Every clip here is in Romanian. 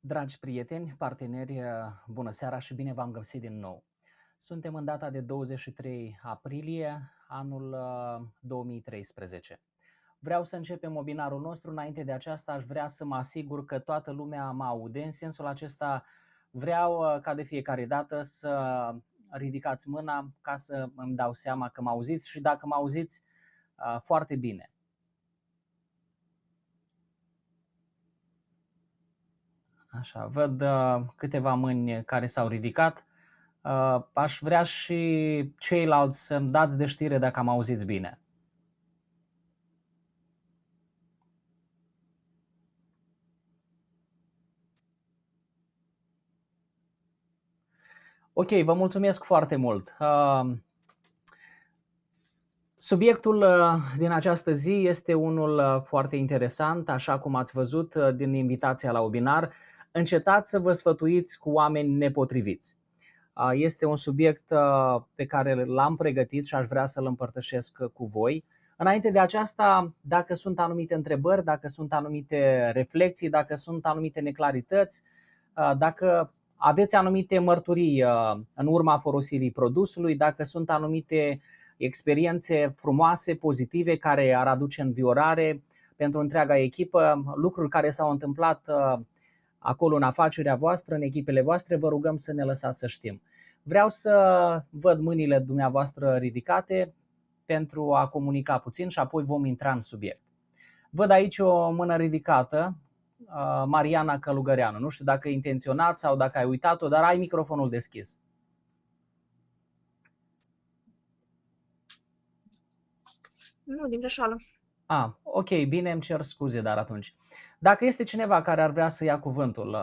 Dragi prieteni, parteneri, bună seara și bine v-am găsit din nou. Suntem în data de 23 aprilie, anul 2013. Vreau să începem webinarul nostru. Înainte de aceasta aș vrea să mă asigur că toată lumea mă aude. În sensul acesta vreau ca de fiecare dată să ridicați mâna ca să îmi dau seama că mă auziți și dacă mă auziți foarte bine. Așa, văd câteva mâini care s-au ridicat. Aș vrea și ceilalți să-mi dați de știre dacă am auzit bine. Ok, vă mulțumesc foarte mult. Subiectul din această zi este unul foarte interesant, așa cum ați văzut din invitația la webinar. Încetați să vă sfătuiți cu oameni nepotriviți. Este un subiect pe care l-am pregătit și aș vrea să-l împărtășesc cu voi. Înainte de aceasta, dacă sunt anumite întrebări, dacă sunt anumite reflexii, dacă sunt anumite neclarități, dacă aveți anumite mărturii în urma folosirii produsului, dacă sunt anumite experiențe frumoase, pozitive, care ar aduce înviorare pentru întreaga echipă, lucruri care s-au întâmplat acolo în afacerea voastră, în echipele voastre, vă rugăm să ne lăsați să știm. Vreau să văd mâinile dumneavoastră ridicate pentru a comunica puțin și apoi vom intra în subiect. Văd aici o mână ridicată, Mariana Călugăreanu. Nu știu dacă e intenționat sau dacă ai uitat-o, dar ai microfonul deschis. Nu, din greșeală. Ok, bine, îmi cer scuze, dar atunci. Dacă este cineva care ar vrea să ia cuvântul,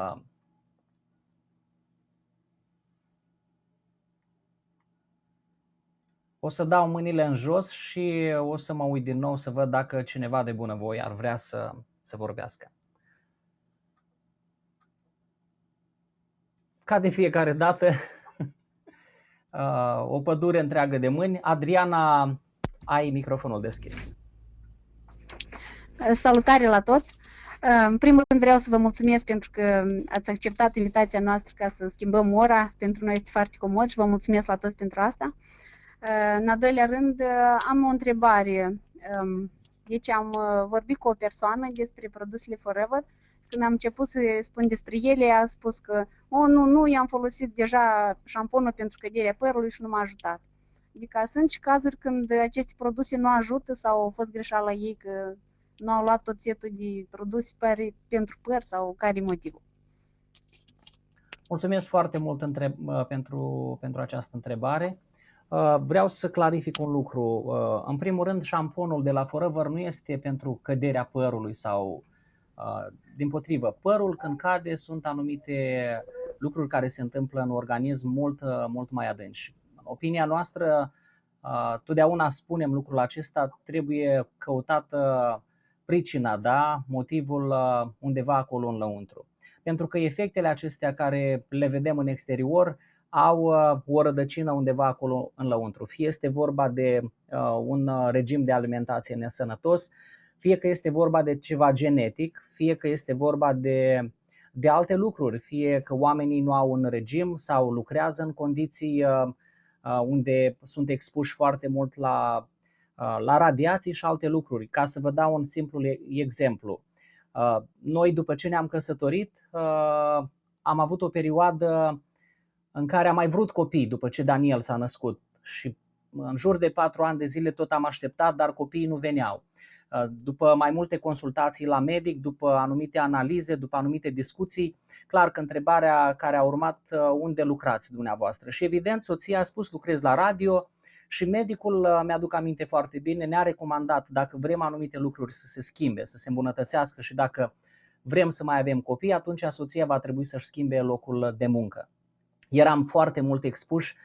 o să dau mâinile în jos și o să mă uit din nou să văd dacă cineva de bunăvoie ar vrea să vorbească. Ca de fiecare dată, o pădure întreagă de mâini. Adriana, ai microfonul deschis. Salutare la toți! În primul rând vreau să vă mulțumesc pentru că ați acceptat invitația noastră ca să schimbăm ora. Pentru noi este foarte comod și vă mulțumesc la toți pentru asta. În al doilea rând, am o întrebare. Deci am vorbit cu o persoană despre produsele Forever. Când am început să spun despre ele, a spus că nu, i-am folosit deja șamponul pentru căderea părului și nu m-a ajutat. Adică sunt și cazuri când aceste produse nu ajută sau au fost greșeala ei că nu au luat tot setul de produse pentru păr sau care e motivul? Mulțumesc foarte mult pentru această întrebare. Vreau să clarific un lucru. În primul rând, șamponul de la Forever nu este pentru căderea părului sau dimpotrivă. Părul când cade sunt anumite lucruri care se întâmplă în organism mult mai adânci. În opinia noastră, totdeauna spunem lucrul acesta, trebuie căutată pricina, da? Motivul undeva acolo în lăuntru. Pentru că efectele acestea care le vedem în exterior au o rădăcină undeva acolo în lăuntru. Fie este vorba de un regim de alimentație nesănătos, fie că este vorba de ceva genetic, fie că este vorba de alte lucruri, fie că oamenii nu au un regim sau lucrează în condiții unde sunt expuși foarte mult la radiații și alte lucruri. Ca să vă dau un simplu exemplu. Noi, după ce ne-am căsătorit, am avut o perioadă în care am mai vrut copii după ce Daniel s-a născut și în jur de 4 ani de zile tot am așteptat, dar copiii nu veneau. După mai multe consultații la medic, după anumite analize, după anumite discuții, clar că întrebarea care a urmat, unde lucrați dumneavoastră? Și evident, soția a spus, lucrez la radio. Și medicul, mi-aduc aminte foarte bine, ne-a recomandat dacă vrem anumite lucruri să se schimbe, să se îmbunătățească și dacă vrem să mai avem copii, atunci soția va trebui să-și schimbe locul de muncă. Eram foarte mult expuși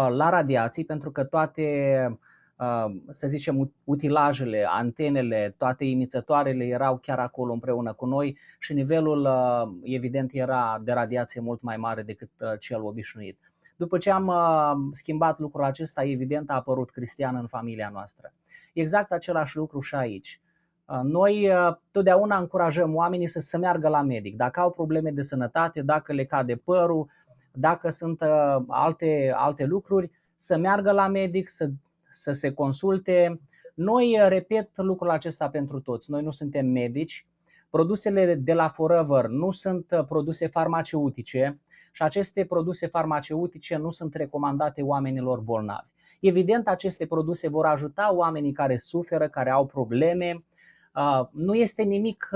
la radiații pentru că toate, să zicem, utilajele, antenele, toate imițătoarele erau chiar acolo împreună cu noi și nivelul evident era de radiație mult mai mare decât cel obișnuit. După ce am schimbat lucrul acesta, evident a apărut Cristian în familia noastră. Exact același lucru și aici. Noi totdeauna încurajăm oamenii să meargă la medic. Dacă au probleme de sănătate, dacă le cade părul, dacă sunt alte lucruri, să meargă la medic, să se consulte. Noi repet lucrul acesta pentru toți. Noi nu suntem medici. Produsele de la Forever nu sunt produse farmaceutice și aceste produse farmaceutice nu sunt recomandate oamenilor bolnavi. Evident, aceste produse vor ajuta oamenii care suferă, care au probleme. Nu este nimic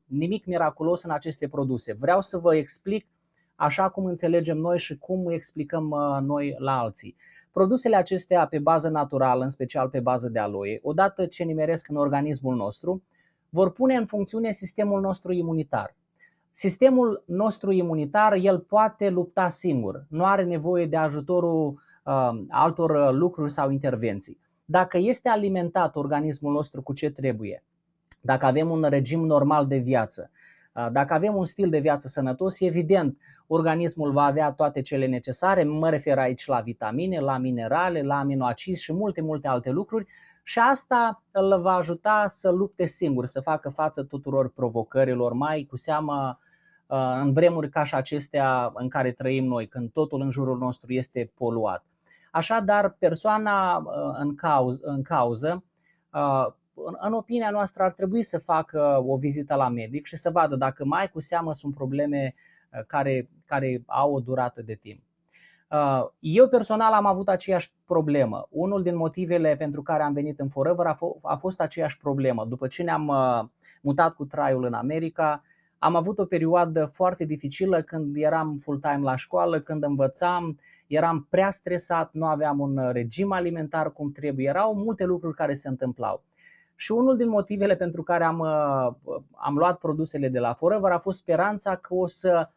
nimic miraculos în aceste produse. Vreau să vă explic așa cum înțelegem noi și cum explicăm noi la alții. Produsele acestea pe bază naturală, în special pe bază de aloe, odată ce nimeresc în organismul nostru, vor pune în funcțiune sistemul nostru imunitar. Sistemul nostru imunitar, el poate lupta singur, nu are nevoie de ajutorul altor lucruri sau intervenții. Dacă este alimentat organismul nostru cu ce trebuie, dacă avem un regim normal de viață, dacă avem un stil de viață sănătos, evident, organismul va avea toate cele necesare, mă refer aici la vitamine, la minerale, la aminoacizi și multe alte lucruri și asta îl va ajuta să lupte singur, să facă față tuturor provocărilor, mai cu seamă în vremuri ca și acestea în care trăim noi, când totul în jurul nostru este poluat. Așadar, persoana în cauză, în opinia noastră, ar trebui să facă o vizită la medic și să vadă dacă mai cu seamă sunt probleme care au o durată de timp. Eu personal am avut aceeași problemă. Unul din motivele pentru care am venit în Forever a fost aceeași problemă. După ce ne-am mutat cu traiul în America, am avut o perioadă foarte dificilă când eram full-time la școală, când învățam, eram prea stresat, nu aveam un regim alimentar cum trebuie, erau multe lucruri care se întâmplau. Și unul din motivele pentru care am luat produsele de la Forever a fost speranța că o să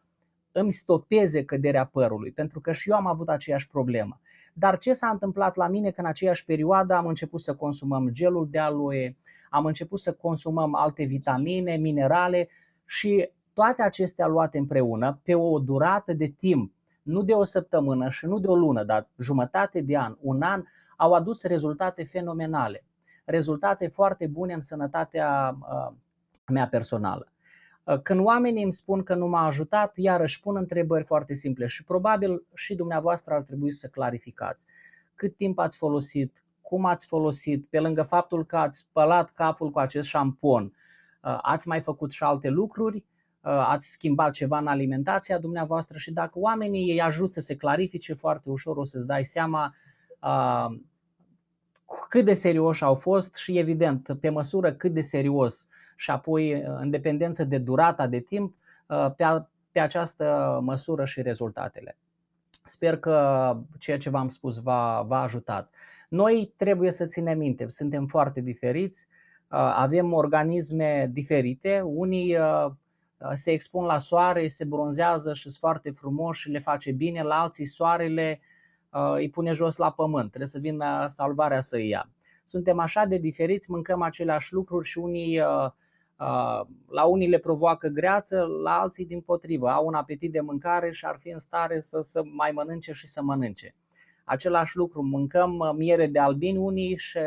îmi stopeze căderea părului, pentru că și eu am avut aceeași problemă. Dar ce s-a întâmplat la mine, că în aceeași perioadă am început să consumăm gelul de aloe, am început să consumăm alte vitamine, minerale și toate acestea luate împreună pe o durată de timp, nu de o săptămână și nu de o lună, dar jumătate de an, un an, au adus rezultate fenomenale, rezultate foarte bune în sănătatea mea personală. Când oamenii îmi spun că nu m-a ajutat, iarăși pun întrebări foarte simple și probabil și dumneavoastră ar trebui să clarificați. Cât timp ați folosit, cum ați folosit, pe lângă faptul că ați spălat capul cu acest șampon, ați mai făcut și alte lucruri, ați schimbat ceva în alimentația dumneavoastră și dacă oamenii îi ajută să se clarifice foarte ușor, o să-ți dai seama cât de serioși au fost și evident, pe măsură cât de serios și apoi în dependență de durata de timp, pe această măsură și rezultatele. Sper că ceea ce v-am spus v-a ajutat. Noi trebuie să ținem minte, suntem foarte diferiți, avem organisme diferite, unii se expun la soare, se bronzează și sunt foarte frumoși și le face bine, la alții soarele îi pune jos la pământ, trebuie să vină salvarea să îi ia. Suntem așa de diferiți, mâncăm aceleași lucruri și la unii le provoacă greață, la alții dimpotrivă, au un apetit de mâncare și ar fi în stare să mai mănânce și să mănânce. Același lucru, mâncăm miere de albini unii și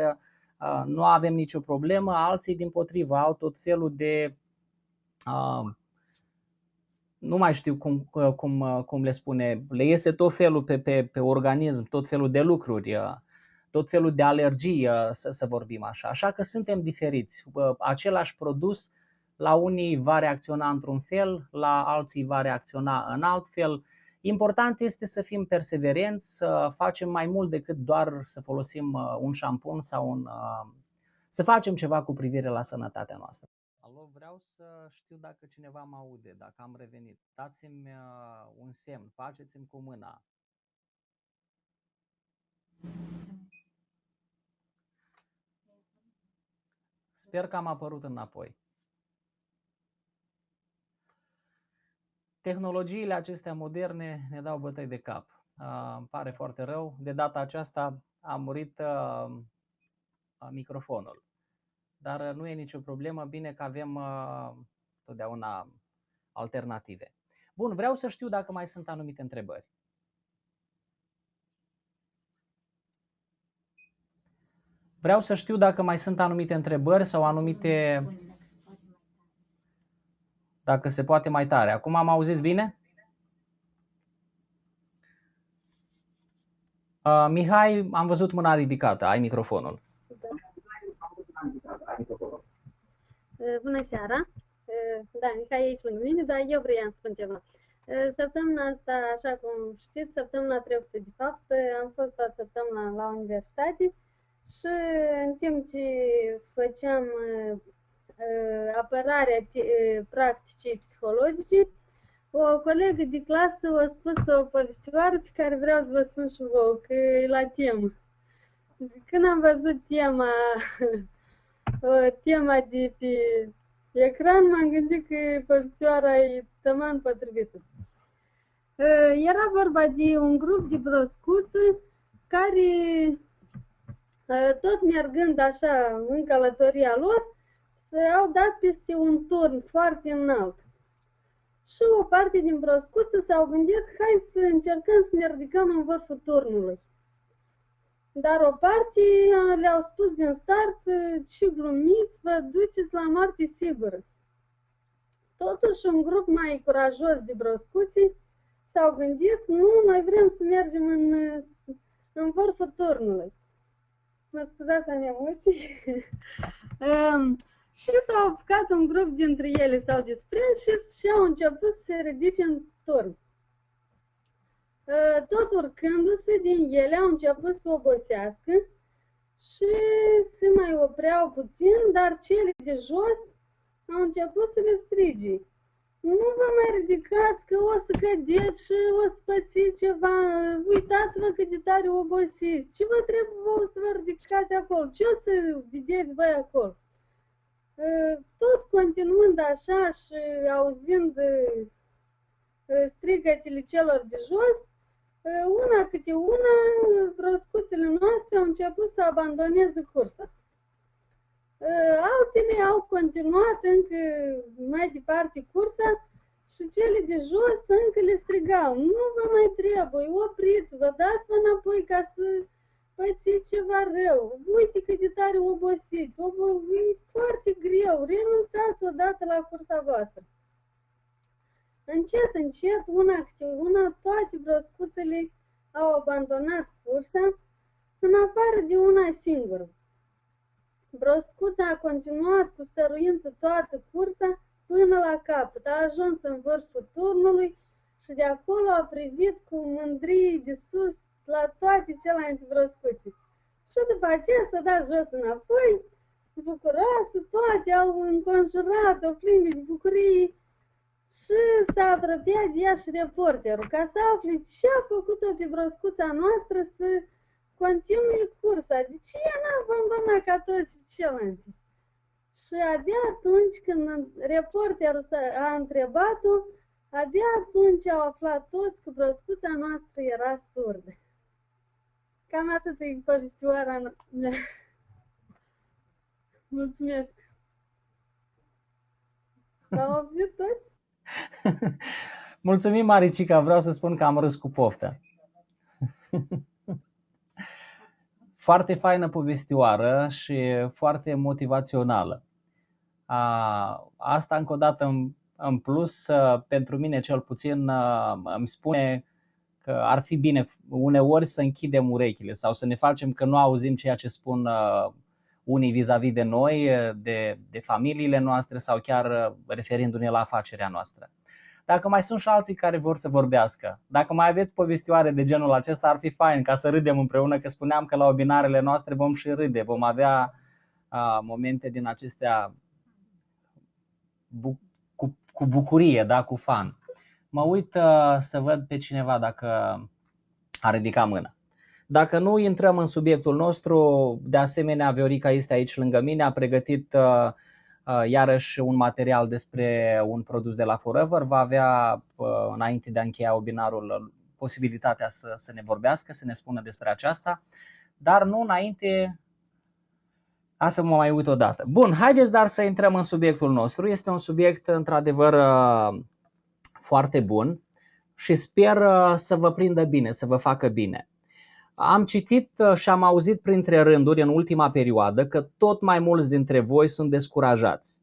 nu avem nicio problemă, alții dimpotrivă, au tot felul de nu mai știu cum le spune, le iese tot felul pe organism, tot felul de lucruri, tot felul de alergii, să vorbim așa. Așa că suntem diferiți. Același produs, la unii va reacționa într-un fel, la alții va reacționa în alt fel. Important este să fim perseverenți, să facem mai mult decât doar să folosim un șampun sau să facem ceva cu privire la sănătatea noastră. Alo, vreau să știu dacă cineva mă aude, dacă am revenit. Dați-mi un semn, faceți-mi cu mâna. Sper că am apărut înapoi. Tehnologiile acestea moderne ne dau bătăi de cap. Îmi pare foarte rău. De data aceasta a murit microfonul. Dar nu e nicio problemă, bine că avem totdeauna alternative. Bun, vreau să știu dacă mai sunt anumite întrebări. Vreau să știu dacă mai sunt anumite întrebări sau anumite... Dacă se poate mai tare. Acum am auzit bine? Mihai, am văzut mâna ridicată. Ai microfonul. Bună seara! Da, Mihai e aici lângă mine, dar eu vreau să spun ceva. Săptămâna asta, așa cum știți, săptămâna trecută, de fapt, am fost toată săptămâna la universitate și în timp ce făceam apărarea practicii psihologice, o colegă de clasă a spus o povestioară pe care vreau să vă spun și vouă, că e la temă. Când am văzut tema de pe ecran, m-am gândit că povestioara e tăman potrivită. Era vorba de un grup de broscuțe care, tot mergând așa în călătoria lor, s-au dat peste un turn foarte înalt. Și o parte din broscuțe s-au gândit, hai să încercăm să ne ridicăm în vârful turnului. Dar o parte le-au spus din start, ce glumiți, vă duceți la moarte sigură. Totuși, un grup mai curajos de broscuții s-au gândit, nu, noi vrem să mergem în vârful turnului. Mă scuzați, am emoții. Și s-au apucat un grup dintre ele, s-au desprins și au început să se ridice în turn. Tot urcându-se din ele, au început să obosească și se mai opreau puțin, dar cele de jos au început să le strige. Nu vă mai ridicați că o să cădeți și o să pățiți ceva, uitați-vă cât de tare obosiți, ce vă trebuie vouă să vă ridicați acolo, ce o să vedeți voi acolo? Tot continuând așa și auzind strigătele celor de jos, una câte una, broscuțele noastre au început să abandoneze cursa. Altele au continuat încă mai departe cursa și cele de jos încă le strigau, nu vă mai trebuie, opriți-vă, dați-vă înapoi ca să pățiți ceva rău, uite cât de tare obosiți, e foarte greu, renunțați odată la cursa voastră. Încet, încet, una câte una, toate broscuțele au abandonat cursa, în afară de una singură. Broscuța a continuat cu stăruință toată cursa până la capăt, a ajuns în vârful turnului și de acolo a privit cu mândrie de sus la toate celelalte broscuțe. Și după aceea s-a dat jos înapoi, bucuroasă, toate au înconjurat-o pline de bucurie. Și s-a apropiat de ea și reporterul ca să afle ce a făcut-o pe broscuța noastră să continue cursa. De ce ea n-a abandonat ca toți ceilalți? Și abia atunci când reporterul a întrebat-o, abia atunci au aflat toți că broscuța noastră era surdă. Cam atât e povestioara mea. Mulțumesc! S-au auzit toți? Mulțumim, Maricica, vreau să spun că am râs cu poftă. Foarte faină povestioară și foarte motivațională. Asta încă o dată în plus, pentru mine cel puțin, îmi spune că ar fi bine uneori să închidem urechile sau să ne facem că nu auzim ceea ce spun unii vis-a-vis de noi, de familiile noastre sau chiar referindu-ne la afacerea noastră. Dacă mai sunt și alții care vor să vorbească, dacă mai aveți povestioare de genul acesta, ar fi fain ca să râdem împreună, că spuneam că la webinarele noastre vom și râde, vom avea momente din acestea cu bucurie, da, cu fun. Mă uit să văd pe cineva dacă a ridicat mâna. Dacă nu, intrăm în subiectul nostru. De asemenea, Viorica este aici lângă mine, a pregătit iarăși un material despre un produs de la Forever. Va avea, înainte de a încheia webinarul, posibilitatea să ne vorbească, să ne spună despre aceasta. Dar nu înainte, să mă mai uit o dată. Bun, haideți dar să intrăm în subiectul nostru. Este un subiect într-adevăr foarte bun și sper să vă prindă bine, să vă facă bine. Am citit și am auzit printre rânduri în ultima perioadă că tot mai mulți dintre voi sunt descurajați.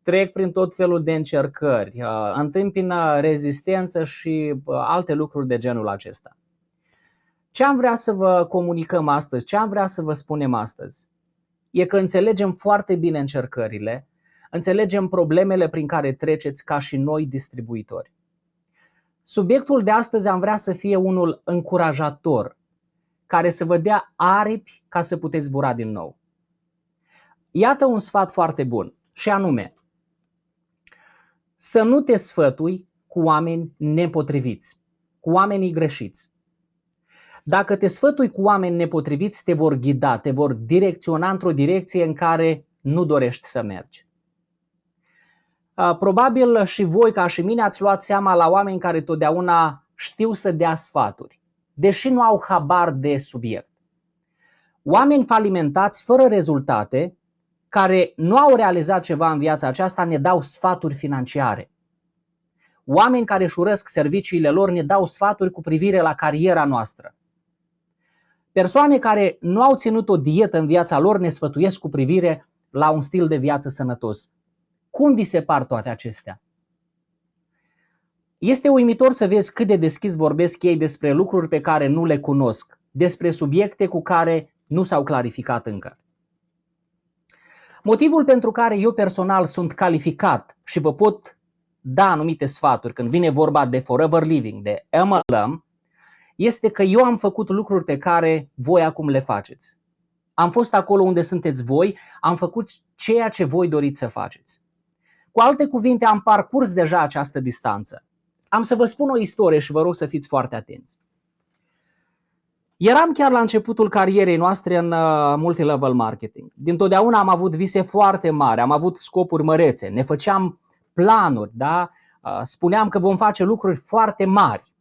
Trec prin tot felul de încercări, întâmpină rezistență și alte lucruri de genul acesta. Ce am vrea să vă comunicăm astăzi, ce am vrea să vă spunem astăzi, e că înțelegem foarte bine încercările, înțelegem problemele prin care treceți ca și noi distribuitori. Subiectul de astăzi am vrea să fie unul încurajator, care să vă dea aripi ca să puteți zbura din nou. Iată un sfat foarte bun, și anume, să nu te sfătui cu oameni nepotriviți, cu oamenii greșiți. Dacă te sfătui cu oameni nepotriviți, te vor ghida, te vor direcționa într-o direcție în care nu dorești să mergi. Probabil și voi, ca și mine, ați luat seama la oameni care totdeauna știu să dea sfaturi, deși nu au habar de subiect. Oameni falimentați, fără rezultate, care nu au realizat ceva în viața aceasta, ne dau sfaturi financiare. Oameni care își urăsc serviciile lor ne dau sfaturi cu privire la cariera noastră. Persoane care nu au ținut o dietă în viața lor ne sfătuiesc cu privire la un stil de viață sănătos. Cum vi se par toate acestea? Este uimitor să vezi cât de deschis vorbesc ei despre lucruri pe care nu le cunosc, despre subiecte cu care nu s-au clarificat încă. Motivul pentru care eu personal sunt calificat și vă pot da anumite sfaturi când vine vorba de Forever Living, de MLM, este că eu am făcut lucruri pe care voi acum le faceți. Am fost acolo unde sunteți voi, am făcut ceea ce voi doriți să faceți. Cu alte cuvinte, am parcurs deja această distanță. Am să vă spun o istorie și vă rog să fiți foarte atenți. Eram chiar la începutul carierei noastre în multilevel marketing. Dintotdeauna am avut vise foarte mari, am avut scopuri mărețe, ne făceam planuri, da? Spuneam că vom face lucruri foarte mari.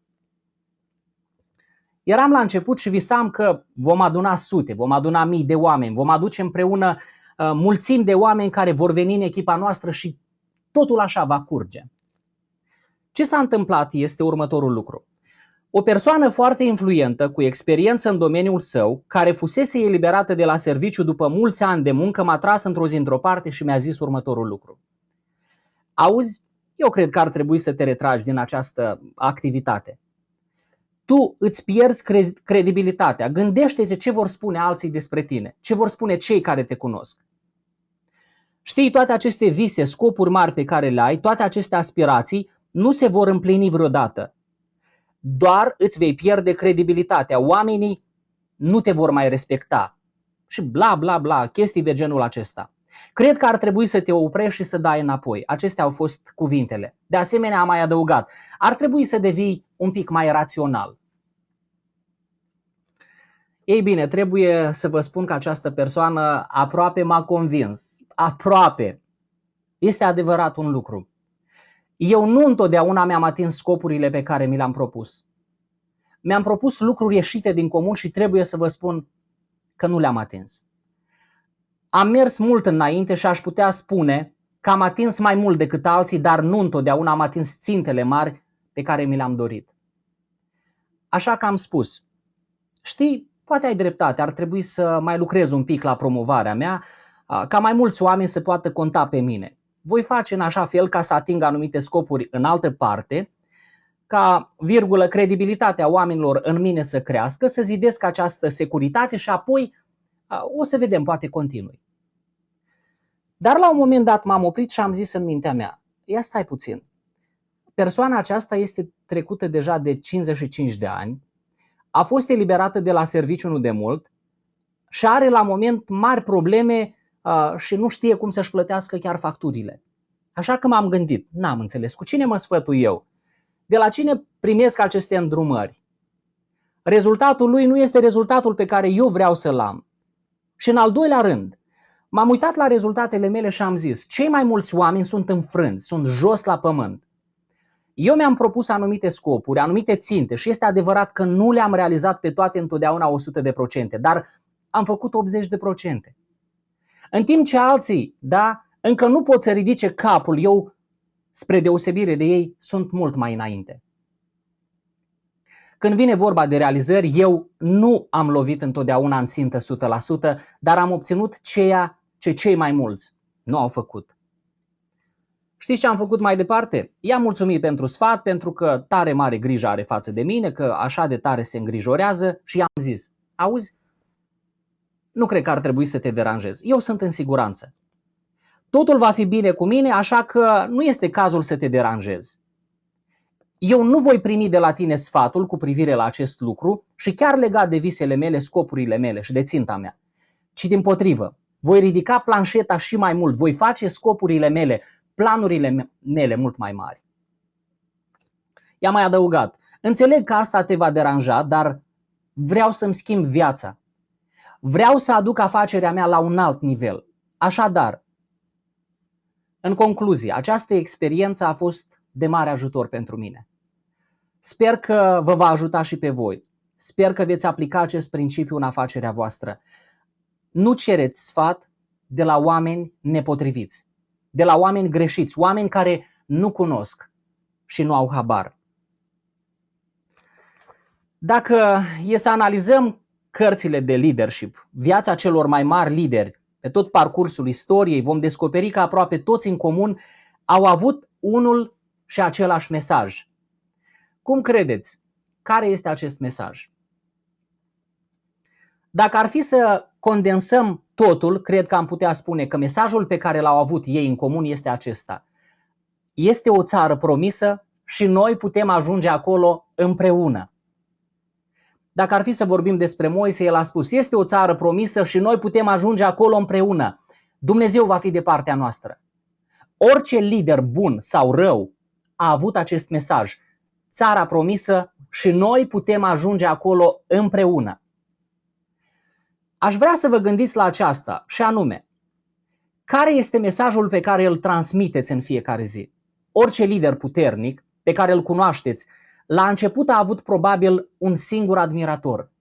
Eram la început și visam că vom aduna sute, vom aduna mii de oameni, vom aduce împreună mulțimi de oameni care vor veni în echipa noastră și totul așa va curge. Ce s-a întâmplat este următorul lucru. O persoană foarte influentă, cu experiență în domeniul său, care fusese eliberată de la serviciu după mulți ani de muncă, m-a tras într-o zi într-o parte și mi-a zis următorul lucru. Auzi, eu cred că ar trebui să te retragi din această activitate. Tu îți pierzi credibilitatea. Gândește-te ce vor spune alții despre tine, ce vor spune cei care te cunosc. Știi, toate aceste vise, scopuri mari pe care le ai, toate aceste aspirații nu se vor împlini vreodată. Doar îți vei pierde credibilitatea. Oamenii nu te vor mai respecta. Și bla bla bla, chestii de genul acesta. Cred că ar trebui să te oprești și să dai înapoi. Acestea au fost cuvintele. De asemenea, am mai adăugat, ar trebui să devii un pic mai rațional. Ei bine, trebuie să vă spun că această persoană aproape m-a convins. Aproape. Este adevărat un lucru. Eu nu întotdeauna mi-am atins scopurile pe care mi le-am propus. Mi-am propus lucruri ieșite din comun și trebuie să vă spun că nu le-am atins. Am mers mult înainte și aș putea spune că am atins mai mult decât alții, dar nu întotdeauna am atins țintele mari pe care mi le-am dorit. Așa că am spus, știi, poate ai dreptate, ar trebui să mai lucrez un pic la promovarea mea, ca mai mulți oameni să poată conta pe mine. Voi face în așa fel ca să ating anumite scopuri în altă parte, ca, credibilitatea oamenilor în mine să crească, să zidesc această securitate și apoi o să vedem, poate continui. Dar la un moment dat m-am oprit și am zis în mintea mea, ia stai puțin, persoana aceasta este trecută deja de 55 de ani, a fost eliberată de la serviciu nu de mult și are la moment mari probleme și nu știe cum să-și plătească chiar facturile. Așa că m-am gândit, n-am înțeles, cu cine mă sfătui eu? De la cine primesc aceste îndrumări? Rezultatul lui nu este rezultatul pe care eu vreau să-l am. Și în al doilea rând, m-am uitat la rezultatele mele și am zis, cei mai mulți oameni sunt înfrânți, sunt jos la pământ. Eu mi-am propus anumite scopuri, anumite ținte și este adevărat că nu le-am realizat pe toate întotdeauna 100%, dar am făcut 80%. În timp ce alții, încă nu pot să ridice capul, eu, spre deosebire de ei, sunt mult mai înainte. Când vine vorba de realizări, eu nu am lovit întotdeauna în țintă 100%, dar am obținut ceea ce cei mai mulți nu au făcut. Știți ce am făcut mai departe? I-am mulțumit pentru sfat, pentru că tare mare grijă are față de mine, că așa de tare se îngrijorează și i-am zis: auzi, nu cred că ar trebui să te deranjezi, eu sunt în siguranță. Totul va fi bine cu mine, așa că nu este cazul să te deranjezi. Eu nu voi primi de la tine sfatul cu privire la acest lucru și chiar legat de visele mele, scopurile mele și de ținta mea, ci dimpotrivă, voi ridica planșeta și mai mult, voi face scopurile mele, planurile mele mult mai mari. I-am mai adăugat: înțeleg că asta te va deranja, dar vreau să-mi schimb viața. Vreau să aduc afacerea mea la un alt nivel. Așadar, în concluzie, această experiență a fost de mare ajutor pentru mine. Sper că vă va ajuta și pe voi. Sper că veți aplica acest principiu în afacerea voastră. Nu cereți sfat de la oameni nepotriviți, de la oameni greșiți, oameni care nu cunosc și nu au habar. Dacă e să analizăm cărțile de leadership, viața celor mai mari lideri pe tot parcursul istoriei, vom descoperi că aproape toți în comun au avut unul și același mesaj. Cum credeți? Care este acest mesaj? Dacă ar fi să condensăm totul, cred că am putea spune că mesajul pe care l-au avut ei în comun este acesta: este o țară promisă și noi putem ajunge acolo împreună. Dacă ar fi să vorbim despre Moise, el a spus: este o țară promisă și noi putem ajunge acolo împreună. Dumnezeu va fi de partea noastră. Orice lider bun sau rău a avut acest mesaj: țara promisă și noi putem ajunge acolo împreună. Aș vrea să vă gândiți la aceasta, și anume, care este mesajul pe care îl transmiteți în fiecare zi? Orice lider puternic pe care îl cunoașteți, la început a avut probabil un singur admirator,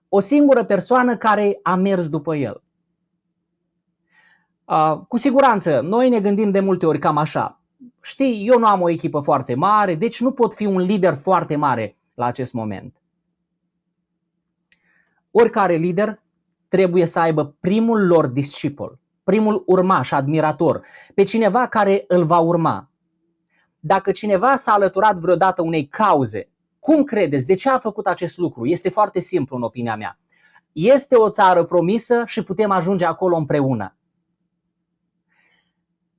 o singură persoană care a mers după el. Cu siguranță, noi ne gândim de multe ori cam așa: știi, eu nu am o echipă foarte mare, deci nu pot fi un lider foarte mare la acest moment. Oricare lider trebuie să aibă primul lor discipol, primul urmaș, admirator, pe cineva care îl va urma. Dacă cineva s-a alăturat vreodată unei cauze, cum credeți? De ce a făcut acest lucru? Este foarte simplu în opinia mea. Este o țară promisă și putem ajunge acolo împreună.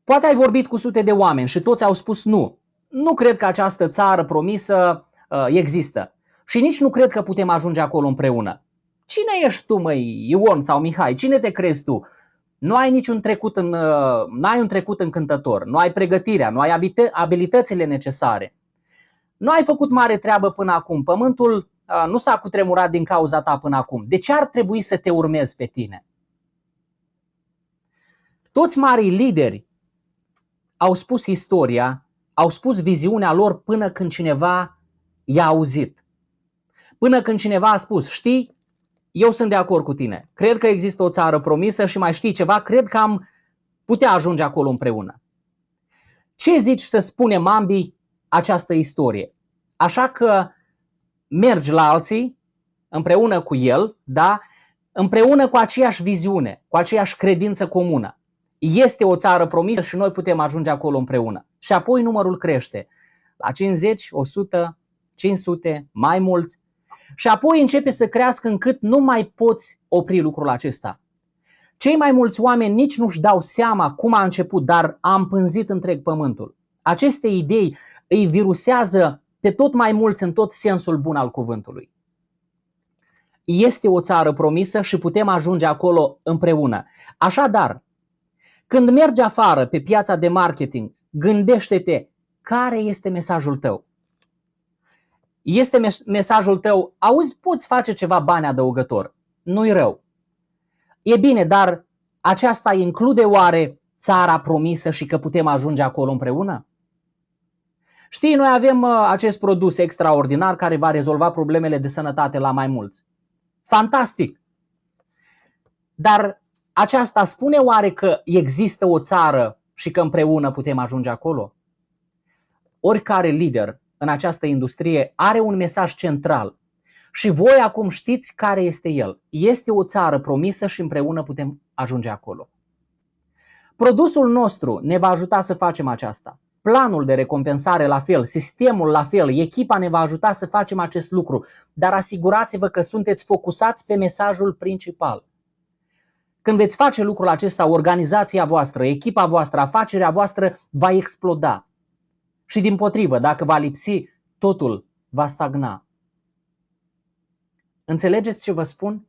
Poate ai vorbit cu sute de oameni și toți au spus nu. Nu cred că această țară promisă există și nici nu cred că putem ajunge acolo împreună. Cine ești tu, măi, Ion sau Mihai? Cine te crezi tu? Nu ai niciun trecut n-ai un trecut încântător, nu ai pregătirea, nu ai abilitățile necesare. Nu ai făcut mare treabă până acum, pământul nu s-a cutremurat din cauza ta până acum. De ce ar trebui să te urmezi pe tine? Toți marii lideri au spus istoria, au spus viziunea lor până când cineva i-a auzit. Până când cineva a spus: știi, eu sunt de acord cu tine, cred că există o țară promisă și mai știi ceva, cred că am putea ajunge acolo împreună. Ce zici să spunem ambii această istorie? Așa că mergi la alții împreună cu el, da? Împreună cu aceeași viziune, cu aceeași credință comună. Este o țară promisă și noi putem ajunge acolo împreună. Și apoi numărul crește la 50, 100, 500, mai mulți. Și apoi începe să crească încât nu mai poți opri lucrul acesta. Cei mai mulți oameni nici nu-și dau seama cum a început, dar a împânzit întreg pământul. Aceste idei îi virusează pe tot mai mulți în tot sensul bun al cuvântului. Este o țară promisă și putem ajunge acolo împreună. Așadar, când mergi afară pe piața de marketing, gândește-te care este mesajul tău. Este mesajul tău: auzi, poți face ceva bani adăugător, nu-i rău. E bine, dar aceasta include oare țara promisă și că putem ajunge acolo împreună? Știi, noi avem acest produs extraordinar care va rezolva problemele de sănătate la mai mulți. Fantastic! Dar aceasta spune oare că există o țară și că împreună putem ajunge acolo? Oricare lider în această industrie are un mesaj central Și voi acum știți care este el. Este o țară promisă și împreună putem ajunge acolo. Produsul nostru ne va ajuta să facem aceasta. Planul de recompensare la fel, sistemul la fel, echipa ne va ajuta să facem acest lucru, dar asigurați-vă că sunteți focusați pe mesajul principal. Când veți face lucrul acesta, organizația voastră, echipa voastră, afacerea voastră va exploda. Și dimpotrivă, dacă va lipsi, totul va stagna. Înțelegeți ce vă spun?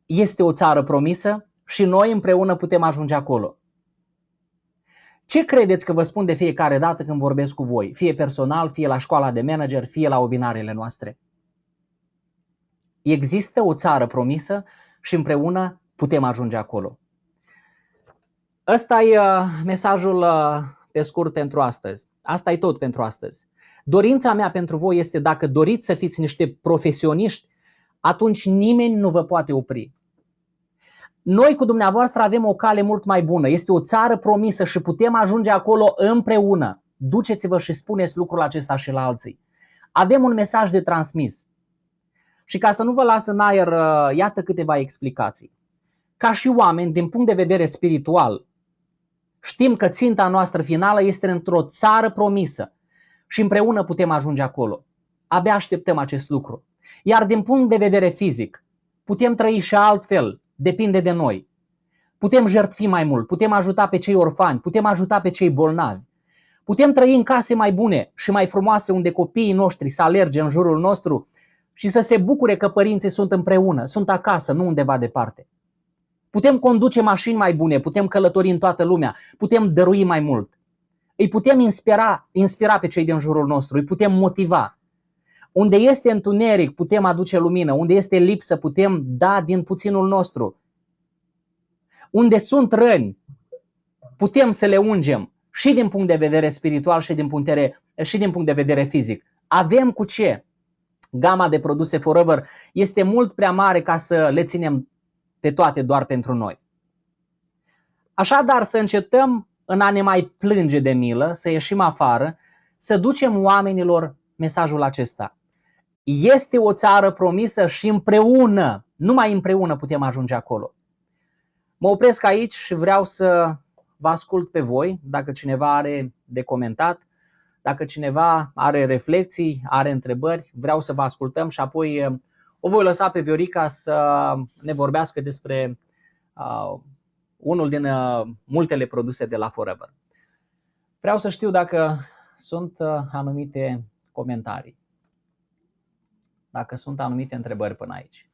Este o țară promisă și noi împreună putem ajunge acolo. Ce credeți că vă spun de fiecare dată când vorbesc cu voi? Fie personal, fie la școala de manager, fie la webinarele noastre. Există o țară promisă și împreună putem ajunge acolo. Ăsta e mesajul pe scurt pentru astăzi. Asta e tot pentru astăzi. Dorința mea pentru voi este, dacă doriți să fiți niște profesioniști, atunci nimeni nu vă poate opri. Noi cu dumneavoastră avem o cale mult mai bună. Este o țară promisă și putem ajunge acolo împreună. Duceți-vă și spuneți lucrul acesta și la alții. Avem un mesaj de transmis. Și ca să nu vă las în aer, iată câteva explicații. Ca și oameni, din punct de vedere spiritual, știm că ținta noastră finală este într-o țară promisă și împreună putem ajunge acolo. Abia așteptăm acest lucru. Iar din punct de vedere fizic, putem trăi și altfel, depinde de noi. Putem jertfi mai mult, putem ajuta pe cei orfani, putem ajuta pe cei bolnavi. Putem trăi în case mai bune și mai frumoase unde copiii noștri să alerge în jurul nostru și să se bucure că părinții sunt împreună, sunt acasă, nu undeva departe. Putem conduce mașini mai bune, putem călători în toată lumea, putem dărui mai mult. Îi putem inspira pe cei din jurul nostru, îi putem motiva. Unde este întuneric, putem aduce lumină. Unde este lipsă, putem da din puținul nostru. Unde sunt răni, putem să le ungem și din punct de vedere spiritual și din punct de vedere fizic. Avem cu ce. Gama de produse Forever este mult prea mare ca să le ținem pe toate doar pentru noi. Așadar, să încetăm în a ne mai plânge de milă, să ieșim afară, să ducem oamenilor mesajul acesta. Este o țară promisă și împreună, numai împreună putem ajunge acolo. Mă opresc aici și vreau să vă ascult pe voi, dacă cineva are de comentat, dacă cineva are reflexii, are întrebări, vreau să vă ascultăm și apoi o voi lăsa pe Viorica să ne vorbească despre unul din multele produse de la Forever. Vreau să știu dacă sunt anumite comentarii, dacă sunt anumite întrebări până aici.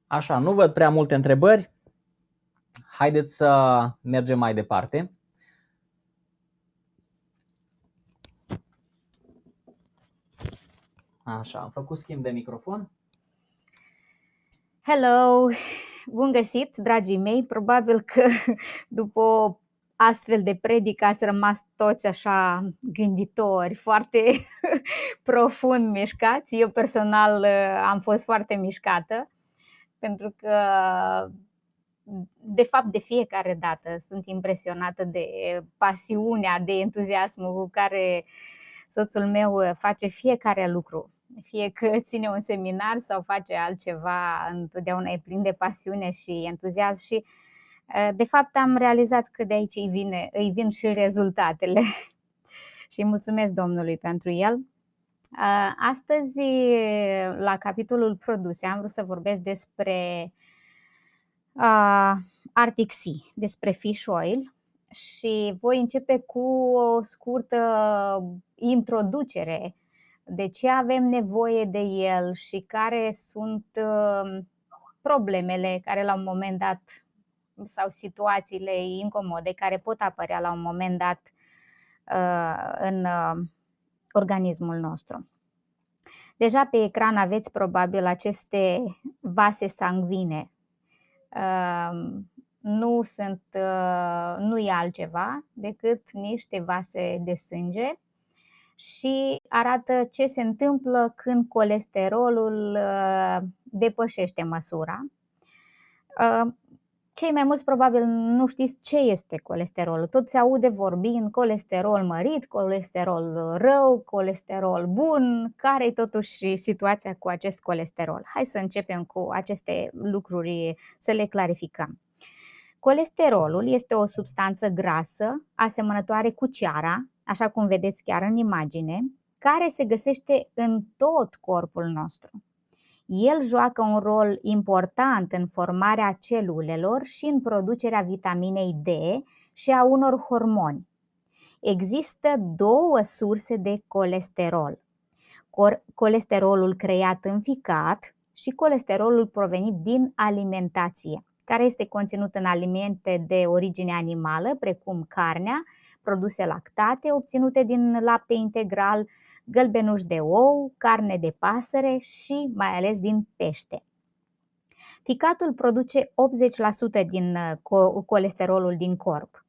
Așa, nu văd prea multe întrebări. Haideți să mergem mai departe. Așa, am făcut schimb de microfon. Hello! Bun găsit, dragii mei! Probabil că după o astfel de predică ați rămas toți așa gânditori, foarte profund mișcați. Eu personal am fost foarte mișcată, pentru că de fapt de fiecare dată sunt impresionată de pasiunea, de entuziasmul cu care soțul meu face fiecare lucru. Fie că ține un seminar sau face altceva, întotdeauna e plin de pasiune și entuziasm și de fapt am realizat că de aici îi vin și rezultatele și mulțumesc Domnului pentru el. Astăzi, la capitolul produse, am vrut să vorbesc despre Arctic Sea, despre fish oil și voi începe cu o scurtă introducere de ce avem nevoie de el și care sunt problemele care la un moment dat sau situațiile incomode care pot apărea la un moment dat în organismul nostru. Deja pe ecran aveți probabil aceste vase sanguine. Nu e altceva decât niște vase de sânge și arată ce se întâmplă când colesterolul depășește măsura. cei mai mulți probabil nu știți ce este colesterolul. Tot se aude vorbind colesterol mărit, colesterol rău, colesterol bun. Care e totuși situația cu acest colesterol? Hai să începem cu aceste lucruri, să le clarificăm. Colesterolul este o substanță grasă asemănătoare cu ceara, așa cum vedeți chiar în imagine, care se găsește în tot corpul nostru. El joacă un rol important în formarea celulelor și în producerea vitaminei D și a unor hormoni. Există două surse de colesterol: colesterolul creat în ficat și colesterolul provenit din alimentație, care este conținut în alimente de origine animală, precum carnea, produse lactate obținute din lapte integral, gălbenuși de ou, carne de pasăre și mai ales din pește. Ficatul produce 80% din colesterolul din corp.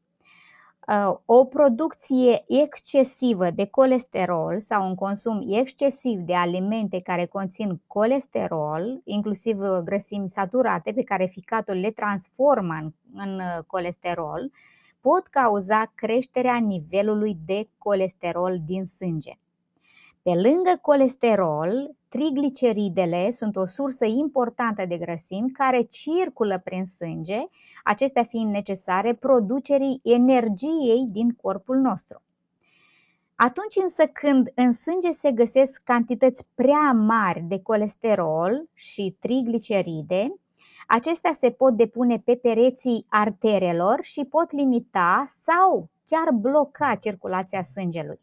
O producție excesivă de colesterol sau un consum excesiv de alimente care conțin colesterol, inclusiv grăsimi saturate pe care ficatul le transformă în colesterol, pot cauza creșterea nivelului de colesterol din sânge. Pe lângă colesterol, trigliceridele sunt o sursă importantă de grăsimi care circulă prin sânge, acestea fiind necesare producerii energiei din corpul nostru. Atunci însă când în sânge se găsesc cantități prea mari de colesterol și trigliceride, acestea se pot depune pe pereții arterelor și pot limita sau chiar bloca circulația sângelui.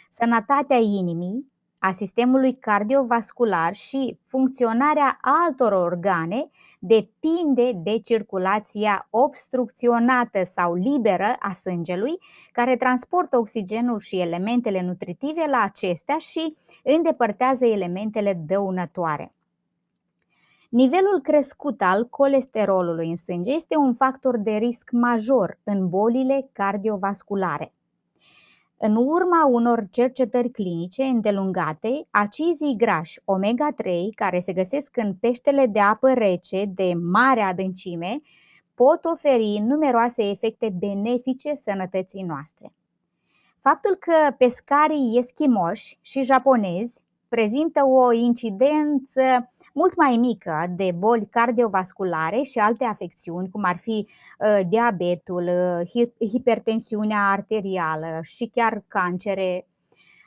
Sănătatea inimii, a sistemului cardiovascular și funcționarea altor organe depinde de circulația obstrucționată sau liberă a sângelui, care transportă oxigenul și elementele nutritive la acestea și îndepărtează elementele dăunătoare. Nivelul crescut al colesterolului în sânge este un factor de risc major în bolile cardiovasculare. În urma unor cercetări clinice îndelungate, acizii grași omega-3, care se găsesc în peștele de apă rece de mare adâncime, pot oferi numeroase efecte benefice sănătății noastre. Faptul că pescarii eschimoși și japonezi prezintă o incidență mult mai mică de boli cardiovasculare și alte afecțiuni, cum ar fi diabetul, hipertensiunea arterială și chiar cancere,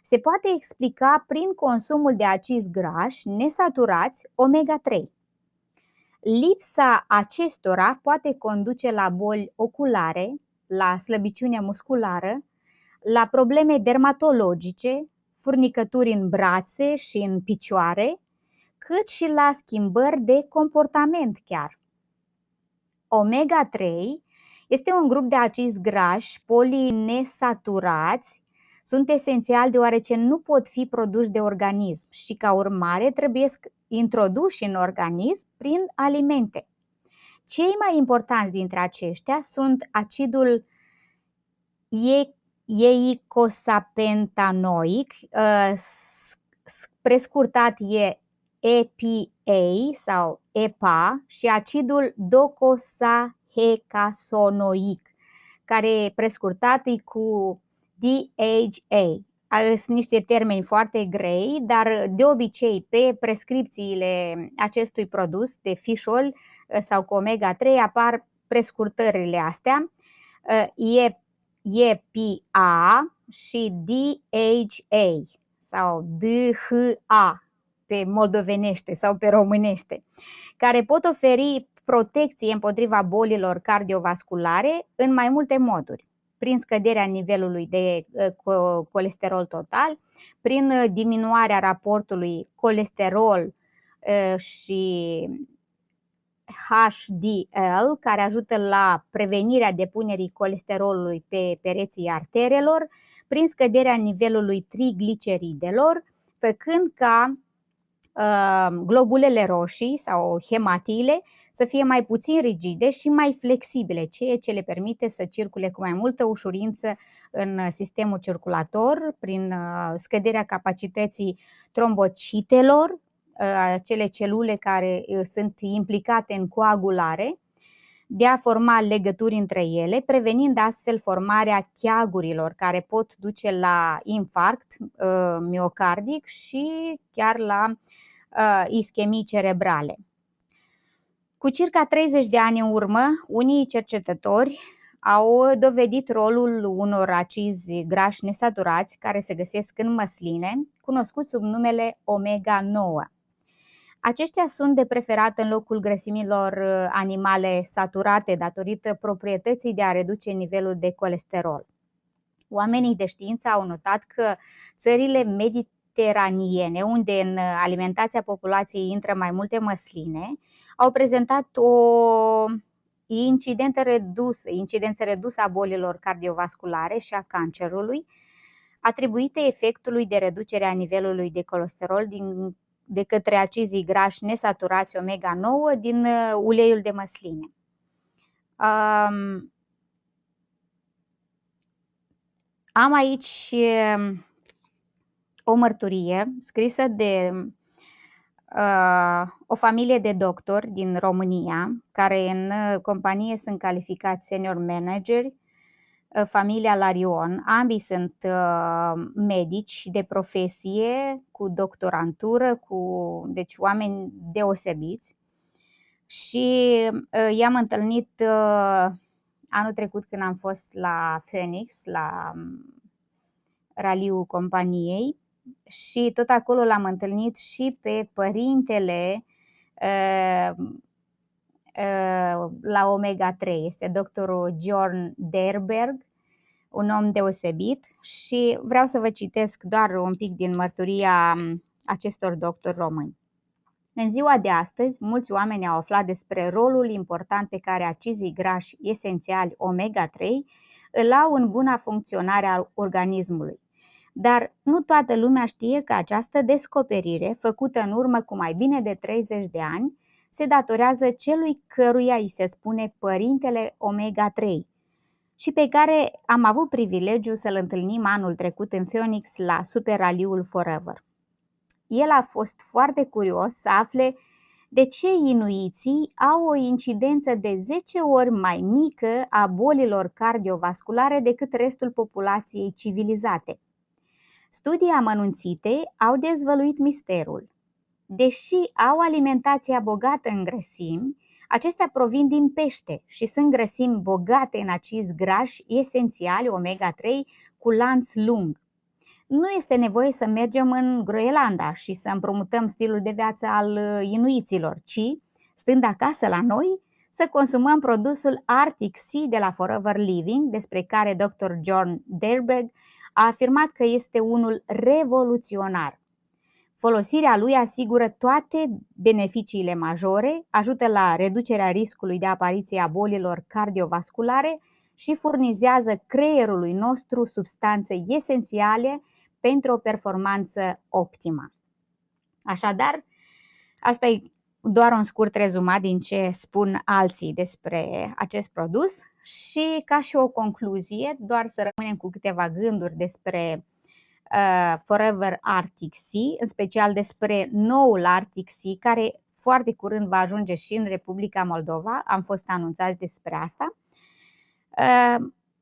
se poate explica prin consumul de acizi grași nesaturați omega-3. Lipsa acestora poate conduce la boli oculare, la slăbiciune musculară, la probleme dermatologice, furnicături în brațe și în picioare, cât și la schimbări de comportament chiar. Omega-3 este un grup de acizi grași polinesaturați, sunt esențiali deoarece nu pot fi produși de organism și ca urmare trebuie introduși în organism prin alimente. Cei mai importanți dintre aceștia sunt acidul eicosapentanoic, prescurtat EPA sau EPA, și acidul docosahexaenoic, care e prescurtat cu DHA. Sunt niște termeni foarte grei, dar de obicei pe prescripțiile acestui produs de fish oil sau cu omega-3 apar prescurtările astea, EPA și DHA sau DHA pe moldovenește sau pe românește, care pot oferi protecție împotriva bolilor cardiovasculare în mai multe moduri: prin scăderea nivelului de colesterol total, prin diminuarea raportului colesterol și HDL, care ajută la prevenirea depunerii colesterolului pe pereții arterelor, prin scăderea nivelului trigliceridelor, făcând ca globulele roșii sau hematiile să fie mai puțin rigide și mai flexibile, ceea ce le permite să circule cu mai multă ușurință în sistemul circulator, prin scăderea capacității trombocitelor, acele celule care sunt implicate în coagulare, de a forma legături între ele, prevenind astfel formarea cheagurilor care pot duce la infarct miocardic și chiar la ischemii cerebrale. Cu circa 30 de ani în urmă, unii cercetători au dovedit rolul unor acizi grași nesaturați care se găsesc în măsline, cunoscuți sub numele omega-9. Aceștia sunt de preferat în locul grăsimilor animale saturate datorită proprietății de a reduce nivelul de colesterol. Oamenii de știință au notat că țările mediteraniene, unde în alimentația populației intră mai multe măsline, au prezentat o incidență redusă a bolilor cardiovasculare și a cancerului, atribuite efectului de reducere a nivelului de colesterol de către acizii grași nesaturați omega-9 din uleiul de măsline. Am aici o mărturie scrisă de o familie de doctori din România, care în companie sunt calificați senior manageri, familia Larion. Ambii sunt medici de profesie, cu doctorantură, deci oameni deosebiți. Și i-am întâlnit anul trecut când am fost la Phoenix, la raliul companiei, și tot acolo l-am întâlnit și pe părintele la Omega-3. Este doctorul John Derberg, un om deosebit, și vreau să vă citesc doar un pic din mărturia acestor doctori români. În ziua de astăzi, mulți oameni au aflat despre rolul important pe care acizii grași esențiali omega-3 îl au în buna funcționare a organismului. Dar nu toată lumea știe că această descoperire, făcută în urmă cu mai bine de 30 de ani, se datorează celui căruia îi se spune părintele omega-3 și pe care am avut privilegiul să-l întâlnim anul trecut în Phoenix la Super Raliul Forever. El a fost foarte curios să afle de ce inuiții au o incidență de 10 ori mai mică a bolilor cardiovasculare decât restul populației civilizate. Studii amănunțite au dezvăluit misterul. Deși au alimentația bogată în grăsimi, acestea provin din pește și sunt grăsimi bogate în acizi grași esențiali omega-3 cu lanț lung. Nu este nevoie să mergem în Groenlanda și să împrumutăm stilul de viață al inuiților, ci, stând acasă la noi, să consumăm produsul Arctic Sea de la Forever Living, despre care Dr. John Derberg a afirmat că este unul revoluționar. Folosirea lui asigură toate beneficiile majore, ajută la reducerea riscului de apariție a bolilor cardiovasculare și furnizează creierului nostru substanțe esențiale pentru o performanță optimă. Așadar, asta e doar un scurt rezumat din ce spun alții despre acest produs și, ca și o concluzie, doar să rămânem cu câteva gânduri despre Forever Arctic Sea, în special despre noul Arctic Sea, care foarte curând va ajunge și în Republica Moldova. Am fost anunțați despre asta.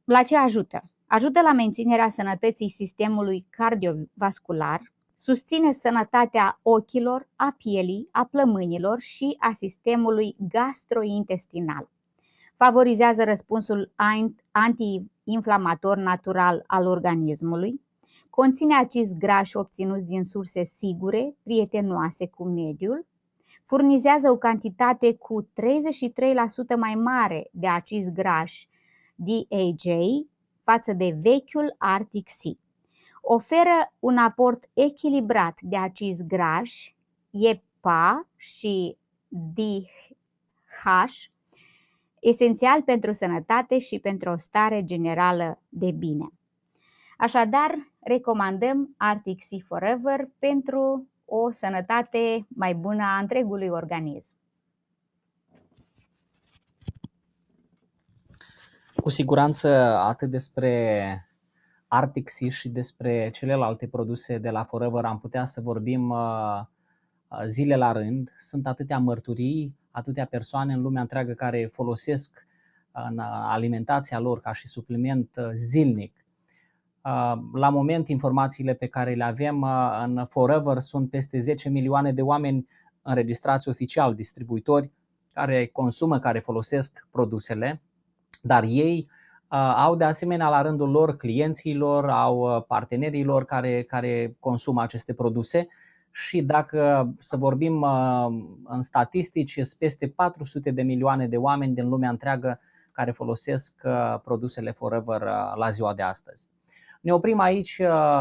La ce ajută? Ajută la menținerea sănătății sistemului cardiovascular, susține sănătatea ochilor, a pielii, a plămânilor și a sistemului gastrointestinal. Favorizează răspunsul antiinflamator natural al organismului. Conține acizi grași obținuți din surse sigure, prietenoase cu mediul. Furnizează o cantitate cu 33% mai mare de acizi grași DHA față de vechiul Arctic Sea. Oferă un aport echilibrat de acizi grași, EPA și DH, esențial pentru sănătate și pentru o stare generală de bine. Așadar, recomandăm Arctic Sea Forever pentru o sănătate mai bună a întregului organism. Cu siguranță atât despre Arctic Sea și despre celelalte produse de la Forever am putea să vorbim zile la rând. Sunt atâtea mărturii, atâtea persoane în lumea întreagă care folosesc în alimentația lor ca și supliment zilnic. La moment, informațiile pe care le avem în Forever sunt peste 10 milioane de oameni înregistrați oficial, distribuitori care consumă, care folosesc produsele, dar ei au de asemenea la rândul lor clienții lor, au partenerii lor care consumă aceste produse și dacă să vorbim în statistici, sunt peste 400 de milioane de oameni din lumea întreagă care folosesc produsele Forever la ziua de astăzi. Ne oprim aici,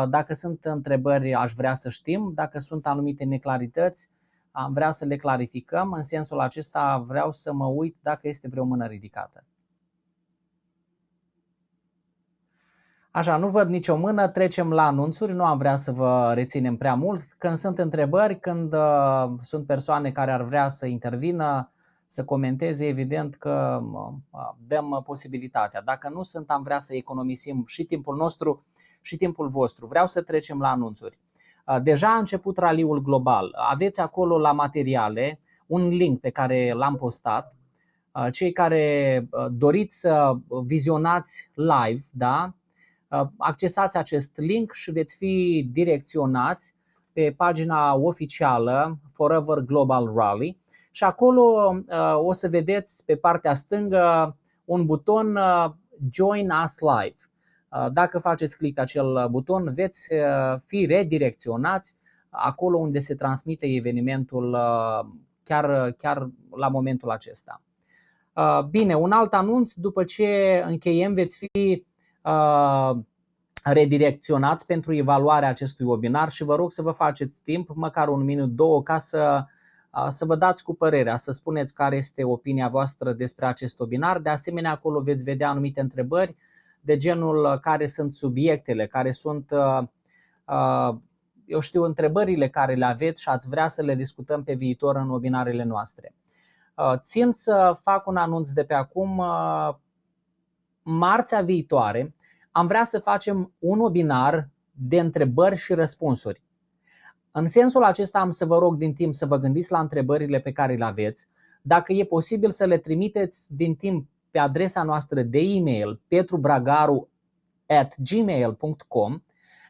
dacă sunt întrebări aș vrea să știm, dacă sunt anumite neclarități am vrea să le clarificăm, în sensul acesta vreau să mă uit dacă este vreo mână ridicată. Așa, nu văd nicio mână, trecem la anunțuri, nu am vrea să vă reținem prea mult. Când sunt întrebări, când sunt persoane care ar vrea să intervină, să comenteze, evident că dăm posibilitatea. Dacă nu sunt, am vrea să economisim și timpul nostru și timpul vostru. Vreau să trecem la anunțuri. Deja a început raliul global. Aveți acolo la materiale un link pe care l-am postat. Cei care doriți să vizionați live, da? Accesați acest link și veți fi direcționați pe pagina oficială Forever Global Rally și acolo o să vedeți pe partea stângă un buton Join Us Live. Dacă faceți click pe acel buton, veți fi redirecționați acolo unde se transmite evenimentul chiar la momentul acesta. Bine, un alt anunț, după ce încheiem, veți fi redirecționați pentru evaluarea acestui webinar și vă rog să vă faceți timp, măcar un minut, două, ca să vă dați cu părerea, să spuneți care este opinia voastră despre acest webinar. De asemenea, acolo veți vedea anumite întrebări de genul care sunt subiectele, care sunt, eu știu, întrebările care le aveți și ați vrea să le discutăm pe viitor în webinarele noastre. Țin să fac un anunț de pe acum. Marțea viitoare am vrea să facem un webinar de întrebări și răspunsuri. În sensul acesta am să vă rog din timp să vă gândiți la întrebările pe care le aveți. Dacă e posibil să le trimiteți din timp pe adresa noastră de e-mail petrobragaru@gmail.com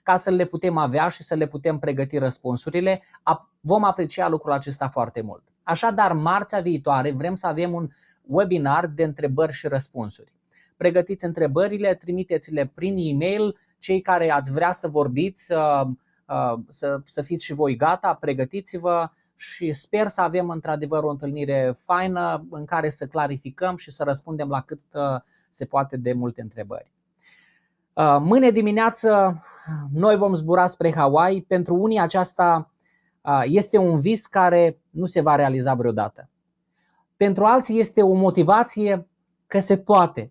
ca să le putem avea și să le putem pregăti răspunsurile. Vom aprecia lucrul acesta foarte mult. Așadar, marțea viitoare vrem să avem un webinar de întrebări și răspunsuri. Pregătiți întrebările, trimiteți-le prin e-mail. Cei care ați vrea să vorbiți, să fiți și voi gata, pregătiți-vă și sper să avem într-adevăr o întâlnire faină în care să clarificăm și să răspundem la cât se poate de multe întrebări. Mâine dimineață noi vom zbura spre Hawaii. Pentru unii aceasta este un vis care nu se va realiza vreodată. Pentru alții este o motivație că se poate.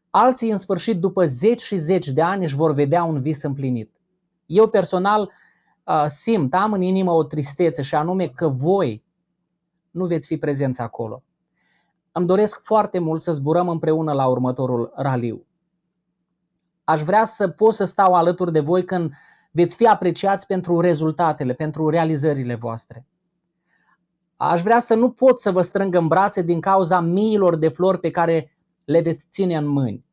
Alții, în sfârșit, după 10 și 10 de ani, își vor vedea un vis împlinit. Eu personal simt, am în inimă o tristețe și anume că voi nu veți fi prezenți acolo. Îmi doresc foarte mult să zburăm împreună la următorul raliu. Aș vrea să pot să stau alături de voi când veți fi apreciați pentru rezultatele, pentru realizările voastre. Aș vrea să nu pot să vă strâng în brațe din cauza miilor de flori pe care le veți ține în mâini.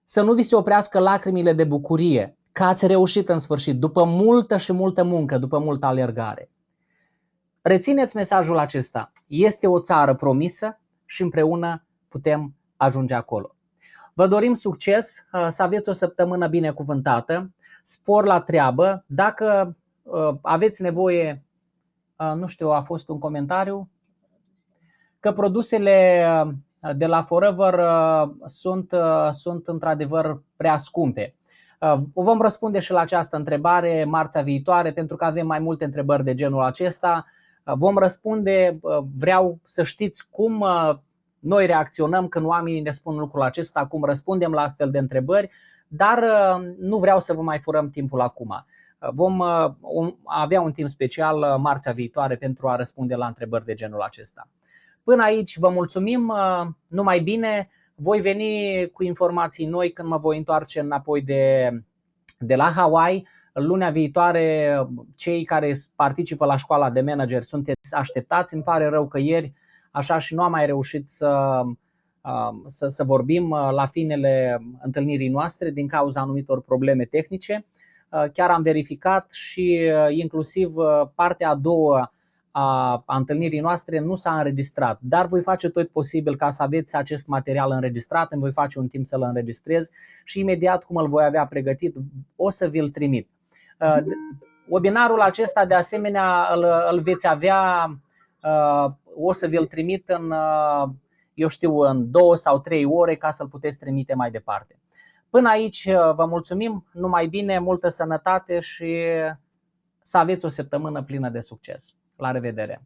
Să nu vi se oprească lacrimile de bucurie că ați reușit în sfârșit, după multă și multă muncă, după multă alergare. Rețineți mesajul acesta. Este o țară promisă și împreună putem ajunge acolo. Vă dorim succes, să aveți o săptămână binecuvântată, spor la treabă. Dacă aveți nevoie, nu știu, a fost un comentariu, că produsele de la Forever sunt într-adevăr prea scumpe. Vom răspunde și la această întrebare marțea viitoare, pentru că avem mai multe întrebări de genul acesta. Vom răspunde, vreau să știți cum noi reacționăm când oamenii ne spun lucrul acesta, cum răspundem la astfel de întrebări, dar nu vreau să vă mai furăm timpul acum. Vom avea un timp special marțea viitoare pentru a răspunde la întrebări de genul acesta. Până aici vă mulțumim, numai bine, voi veni cu informații noi când mă voi întoarce înapoi de la Hawaii. Lunea viitoare, cei care participă la școala de manager sunteți așteptați. Îmi pare rău că ieri așa și nu am mai reușit să vorbim la finele întâlnirii noastre din cauza anumitor probleme tehnice. Chiar am verificat și inclusiv partea a doua a întâlnirii noastre nu s-a înregistrat, dar voi face tot posibil ca să aveți acest material înregistrat, îmi voi face un timp să-l înregistrez și imediat cum îl voi avea pregătit o să vi-l trimit. Webinarul acesta de asemenea îl veți avea, o să vi-l trimit în 2 sau 3 ore ca să-l puteți trimite mai departe. Până aici vă mulțumim, numai bine, multă sănătate și să aveți o săptămână plină de succes. La revedere!